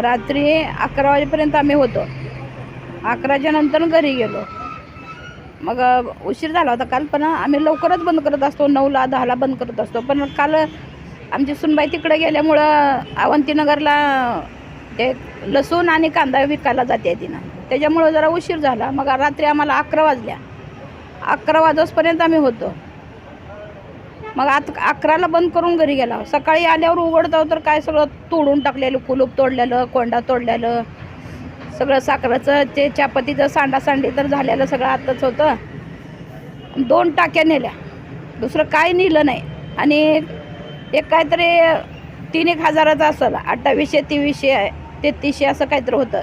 रात्री 11 वाजेपर्यंत आम्ही होतो. 11च्या नंतर घरी गेलो. मग उशीर झाला होता काल, पण आम्ही लवकरच बंद करत असतो, 9ला 10ला बंद करत असतो. पण काल आमची सुनबाई तिकडे गेल्यामुळं अवंतीनगरला ते लसूण आणि कांदा विकायला जाते तिनं, त्याच्यामुळं जरा उशीर झाला. मग रात्री आम्हाला 11 वाजल्या. 11 वाजोपर्यंत आम्ही होतो. मग आता 11ला बंद करून घरी गेला. सकाळी आल्यावर उघडतो तर काय सगळं तोडून टाकलेलं, कुलूप तोडलेलं, कोंडा तोडलेलं, सगळं साखरेचं ते चहापत्तीचं सांडासांडी तर झालेलं सगळं आताच होतं. 2 टाक्या नेल्या, दुसरं काय नेलं नाही. आणि एक काहीतरी 3-1 हजाराचं असेल, 2800, 2300, 3300 असं काहीतरी होतं.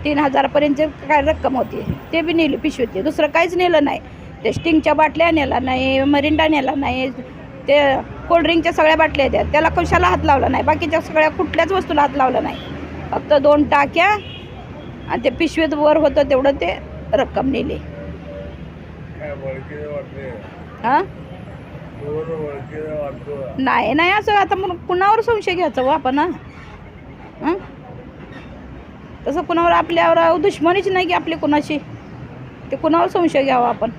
3000पर्यंतची काय रक्कम होती, ते बी नेली पिशवीत. दुसरं काहीच नेलं नाही. ते स्टिंगच्या बाटल्या नेला नाही, मरिंडा नेला नाही, ते कोल्ड्रिंकच्या सगळ्या बाटल्या आहेत त्याला कशाला हात लावला नाही. बाकीच्या सगळ्या कुठल्याच वस्तूला हात लावला नाही. फक्त 2 टाक्या आणि ते पिशवीत वर होतं तेवढं ते रक्कम नेली. हां नाही असं आता मग कुणावर संशय घ्यायचा हो आपण? हां तसं कुणावर आपल्यावर दुश्मनीच नाही की आपली कुणाशी, ते कुणावर संशय घ्यावा आपण?